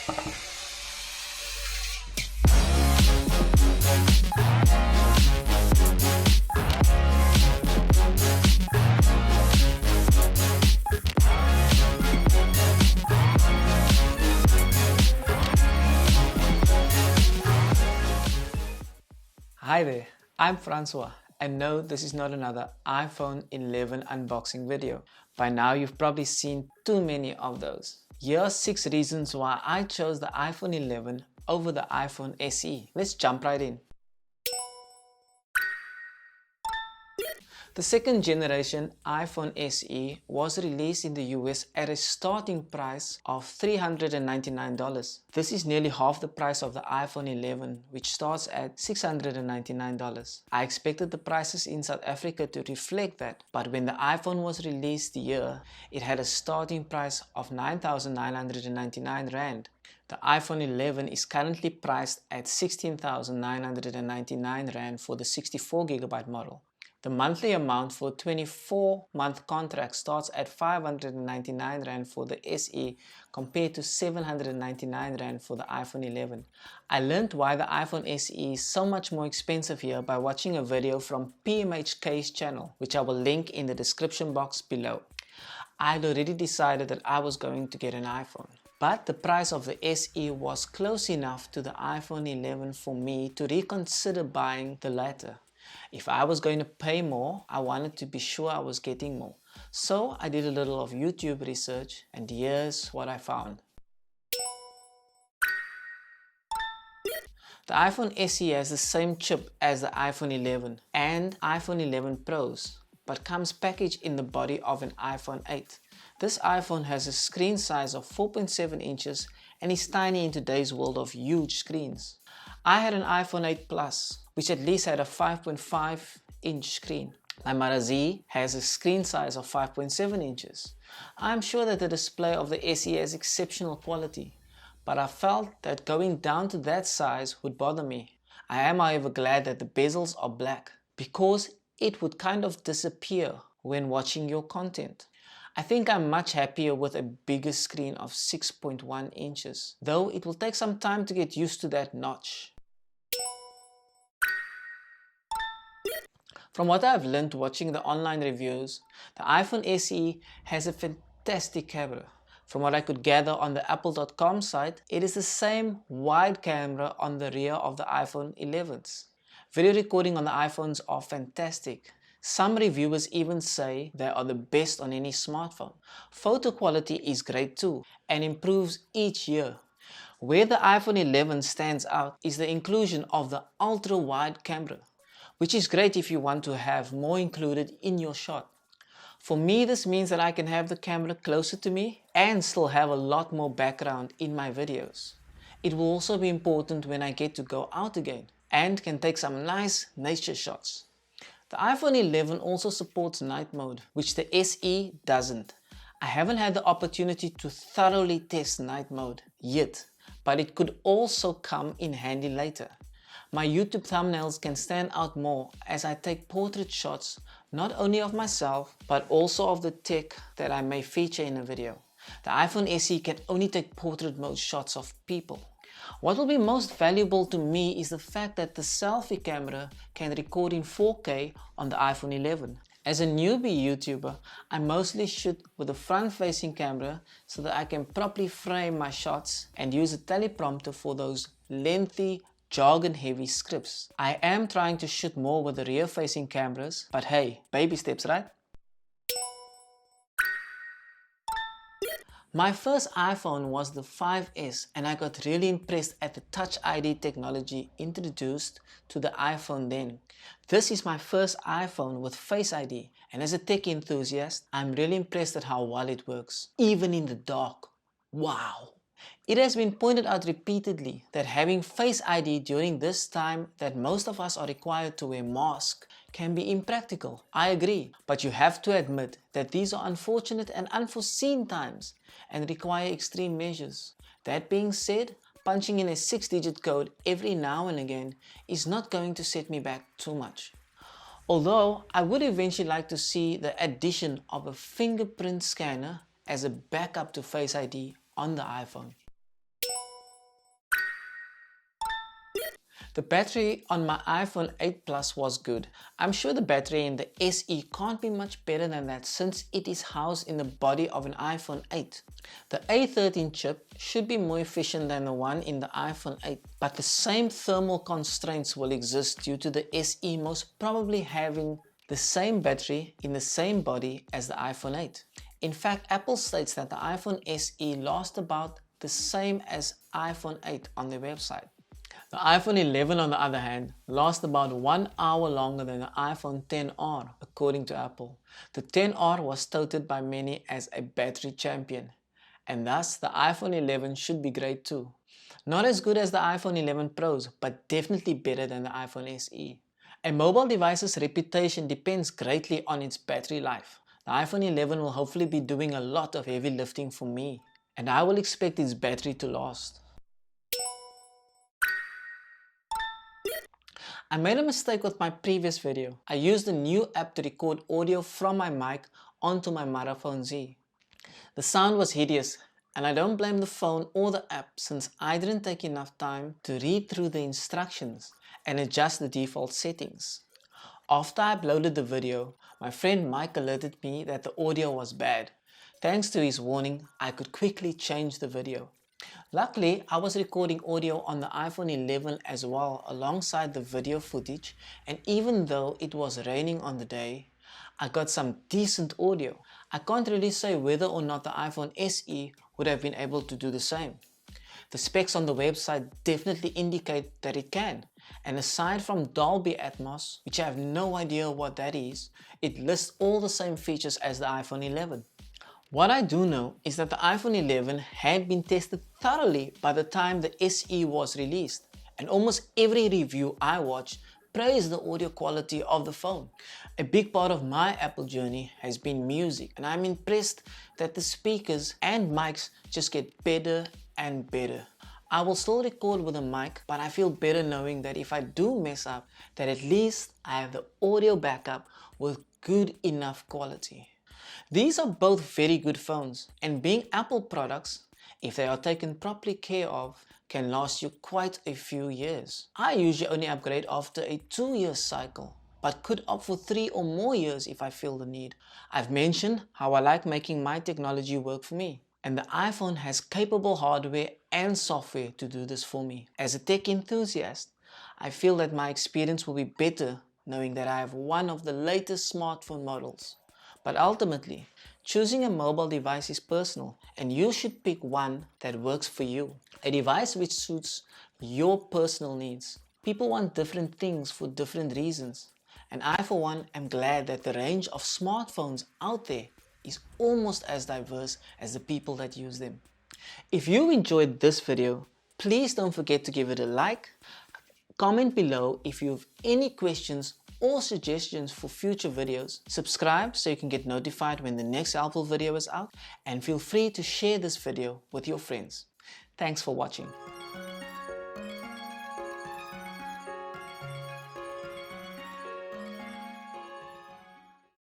Hi there, I'm Francois, and no, this is not another iPhone 11 unboxing video. By now you've probably seen too many of those. Here are 6 reasons why I chose the iPhone 11 over the iPhone SE. Let's jump right in. The second generation iPhone SE was released in the US at a starting price of $399. This is nearly half the price of the iPhone 11, which starts at $699. I expected the prices in South Africa to reflect that, but when the iPhone was released here, it had a starting price of 9,999 Rand. The iPhone 11 is currently priced at 16,999 Rand for the 64GB model. The monthly amount for a 24-month contract starts at 599 Rand for the SE compared to 799 Rand for the iPhone 11. I learned why the iPhone SE is so much more expensive here by watching a video from PMHK's channel, which I will link in the description box below. I had already decided that I was going to get an iPhone, but the price of the SE was close enough to the iPhone 11 for me to reconsider buying the latter. If I was going to pay more, I wanted to be sure I was getting more. So I did a little of YouTube research, and here's what I found. The iPhone SE has the same chip as the iPhone 11 and iPhone 11 Pros, but comes packaged in the body of an iPhone 8. This iPhone has a screen size of 4.7 inches and is tiny in today's world of huge screens. I had an iPhone 8 Plus, which at least had a 5.5-inch screen. My Mara Z has a screen size of 5.7 inches. I'm sure that the display of the SE has exceptional quality, but I felt that going down to that size would bother me. I am however glad that the bezels are black, because it would kind of disappear when watching your content. I think I'm much happier with a bigger screen of 6.1 inches, though it will take some time to get used to that notch. From what I've learned watching the online reviews, the iPhone SE has a fantastic camera. From what I could gather on the apple.com site, it is the same wide camera on the rear of the iPhone 11s. Video recording on the iPhones are fantastic. Some reviewers even say they are the best on any smartphone. Photo quality is great too and improves each year. Where the iPhone 11 stands out is the inclusion of the ultra-wide camera, which is great if you want to have more included in your shot. For me, this means that I can have the camera closer to me and still have a lot more background in my videos. It will also be important when I get to go out again and can take some nice nature shots. The iPhone 11 also supports night mode, which the SE doesn't. I haven't had the opportunity to thoroughly test night mode yet, but it could also come in handy later. My YouTube thumbnails can stand out more as I take portrait shots not only of myself, but also of the tech that I may feature in a video. The iPhone SE can only take portrait mode shots of people. What will be most valuable to me is the fact that the selfie camera can record in 4K on the iPhone 11. As a newbie YouTuber, I mostly shoot with a front-facing camera so that I can properly frame my shots and use a teleprompter for those lengthy, jargon-heavy scripts. I am trying to shoot more with the rear-facing cameras, but hey, baby steps, right? My first iPhone was the 5S, and I got really impressed at the Touch ID technology introduced to the iPhone then. This is my first iPhone with Face ID, and as a tech enthusiast, I'm really impressed at how well it works, even in the dark. Wow! It has been pointed out repeatedly that having Face ID during this time that most of us are required to wear masks can be impractical. I agree, but you have to admit that these are unfortunate and unforeseen times and require extreme measures. That being said, punching in a 6-digit code every now and again is not going to set me back too much. Although I would eventually like to see the addition of a fingerprint scanner as a backup to Face ID on the iPhone. The battery on my iPhone 8 Plus was good. I'm sure the battery in the SE can't be much better than that since it is housed in the body of an iPhone 8. The A13 chip should be more efficient than the one in the iPhone 8, but the same thermal constraints will exist due to the SE most probably having the same battery in the same body as the iPhone 8. In fact, Apple states that the iPhone SE lasts about the same as iPhone 8 on their website. The iPhone 11 on the other hand lasts about 1 hour longer than the iPhone XR according to Apple. The XR was touted by many as a battery champion, and thus the iPhone 11 should be great too. Not as good as the iPhone 11 Pros, but definitely better than the iPhone SE. A mobile device's reputation depends greatly on its battery life. The iPhone 11 will hopefully be doing a lot of heavy lifting for me, and I will expect its battery to last. I made a mistake with my previous video. I used a new app to record audio from my mic onto my Marathon Z. The sound was hideous, and I don't blame the phone or the app since I didn't take enough time to read through the instructions and adjust the default settings. After I uploaded the video, my friend Mike alerted me that the audio was bad. Thanks to his warning, I could quickly change the video. Luckily, I was recording audio on the iPhone 11 as well alongside the video footage, and even though it was raining on the day, I got some decent audio. I can't really say whether or not the iPhone SE would have been able to do the same. The specs on the website definitely indicate that it can, and aside from Dolby Atmos, which I have no idea what that is, it lists all the same features as the iPhone 11. What I do know is that the iPhone 11 had been tested thoroughly by the time the SE was released, and almost every review I watched praised the audio quality of the phone. A big part of my Apple journey has been music, and I'm impressed that the speakers and mics just get better and better. I will still record with a mic, but I feel better knowing that if I do mess up, that at least I have the audio backup with good enough quality. These are both very good phones, and being Apple products, if they are taken properly care of, can last you quite a few years. I usually only upgrade after a 2-year cycle, but could opt for 3 or more years if I feel the need. I've mentioned how I like making my technology work for me, and the iPhone has capable hardware and software to do this for me. As a tech enthusiast, I feel that my experience will be better knowing that I have one of the latest smartphone models. But ultimately, choosing a mobile device is personal, and you should pick one that works for you. A device which suits your personal needs. People want different things for different reasons, and I for one am glad that the range of smartphones out there is almost as diverse as the people that use them. If you enjoyed this video, please don't forget to give it a like. Comment below if you have any questions or suggestions for future videos. Subscribe so you can get notified when the next Apple video is out, and feel free to share this video with your friends. Thanks for watching.